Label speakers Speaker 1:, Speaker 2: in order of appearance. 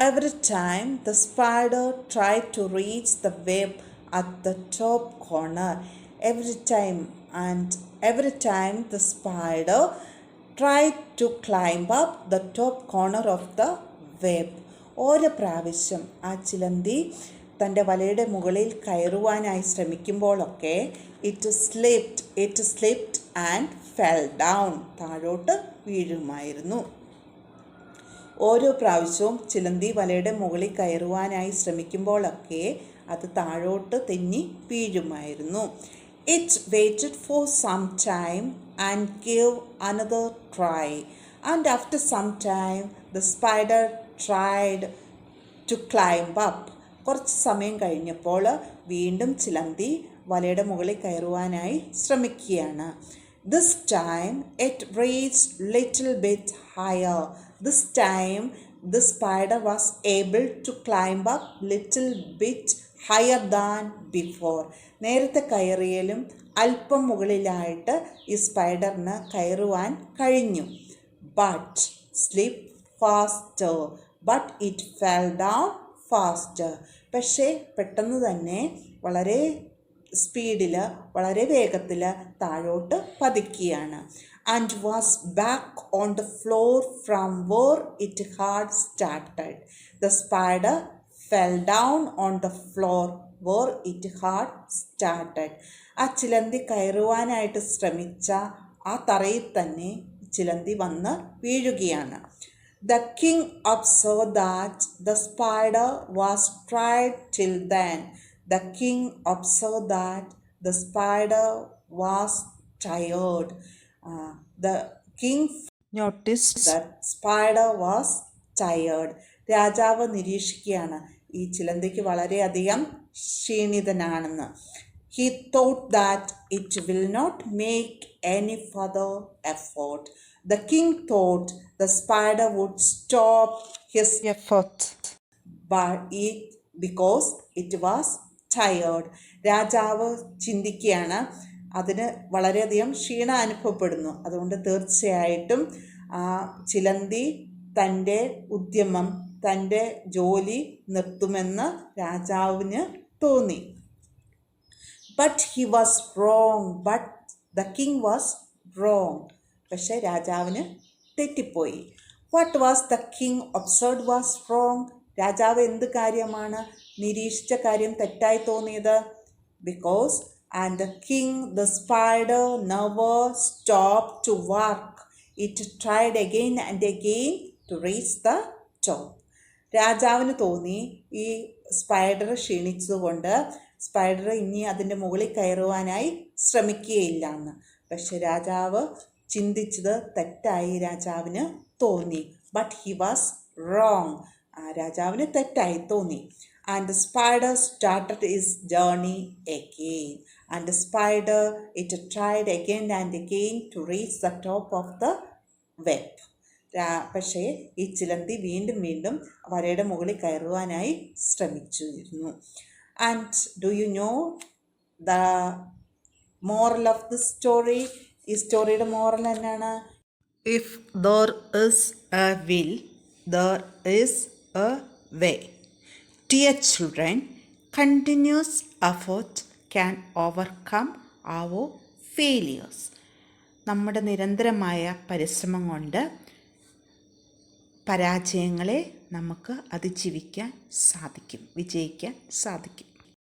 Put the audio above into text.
Speaker 1: Every time the spider tried to reach the web at the top corner, every time the spider tried to climb up the top corner of the web. ഓരോ പ്രാവശ്യം ആ ചിലന്തി തൻ്റെ വലയുടെ മുകളിൽ കയറുവാനായി ശ്രമിക്കുമ്പോഴൊക്കെ it slipped and fell down, താഴോട്ട് വീഴുമായിരുന്നു. ഓരോ പ്രാവശ്യവും ചിലന്തി വലയുടെ മുകളിൽ കയറുവാനായി ശ്രമിക്കുമ്പോഴൊക്കെ അത് താഴോട്ട് തെന്നി വീഴുമായിരുന്നു. It waited for some time and gave another try, and after some time the spider tried to climb up. കുറച്ച് സമയം കഴിഞ്ഞപ്പോൾ വീണ്ടും ചിലന്തി വലയുടെ മുകളിൽ കയറുവാനായി ശ്രമിക്കുകയാണ്. This time it reached little bit higher. This time the spider was able to climb up little bit higher than before. നേരത്തെ കയറിയാലും അല്പം മുകളിലായിട്ട് ഈ സ്പൈഡറിന് കയറുവാൻ കഴിഞ്ഞു. But slip faster, but it fell down faster. പക്ഷേ പെട്ടെന്ന് തന്നെ വളരെ സ്പീഡിൽ, വളരെ വേഗത്തിൽ താഴോട്ട് പതിക്കുകയാണ്. And was back on the floor from where it had started. The spider fell down on the floor where it had started. ആ ചിലന്തി കയറുവാനായിട്ട് ശ്രമിച്ച ആ തറയിൽ തന്നെ ചിലന്തി വന്ന് വീഴുകയാണ്. The king observed that the spider was tried till then. The king observed that the spider was tired. The king noticed that spider was tired. രാജാവ് നിരീക്ഷിക്കുകയാണ് ഈ ചിലന്തിക്ക് വളരെയധികം ക്ഷീണിതനാണെന്ന്. He thought that it will not make any further effort. The king thought the spider would stop his effort because it was tired. രാജാവ് ചിന്തിക്കുകയാണ് അതിന് വളരെയധികം ക്ഷീണം അനുഭവപ്പെടുന്നു, അതുകൊണ്ട് തീർച്ചയായിട്ടും ചിലന്തി തൻ്റെ ഉദ്യമം, തൻ്റെ ജോലി നിർത്തുമെന്ന് രാജാവിന് തോന്നി. But he was wrong. But the king was wrong. പക്ഷേ രാജാവിന് തെറ്റിപ്പോയി. What was the king observed was wrong. രാജാവ് എന്ത് കാര്യമാണ് നിരീക്ഷിച്ച കാര്യം തെറ്റായി തോന്നിയത്? Because and the king the spider never stop to work. It tried again and again to reach the top. രാജാവിന് തോന്നി ഈ സ്പൈഡർ ക്ഷീണിച്ചതുകൊണ്ട് സ്പൈഡർ ഇനി അതിൻ്റെ മുകളിൽ കയറുവാനായി ശ്രമിക്കുകയില്ല എന്ന്. പക്ഷെ രാജാവ് ചിന്തിച്ചത് തെറ്റായി രാജാവിന് തോന്നി. But he was wrong. രാജാവിന് തെറ്റായി തോന്നി. And the spider started his journey again. And the spider it tried again and again to reach the top of the web. പക്ഷേ ഈ ചിലന്തി വീണ്ടും വീണ്ടും വലയുടെ മുകളിൽ കയറുവാനായി ശ്രമിച്ചിരുന്നു. And do you know the moral of the story? ഈ സ്റ്റോറിയുടെ മോറൽ എന്നാണ്? If there is a will there is a way. Dear children, continuous effort can overcome our failures. നമ്മുടെ നിരന്തരമായ പരിശ്രമം കൊണ്ട് പരാജയങ്ങളെ നമുക്ക് അതിജീവിക്കാൻ സാധിക്കും, വിജയിക്കാൻ സാധിക്കും.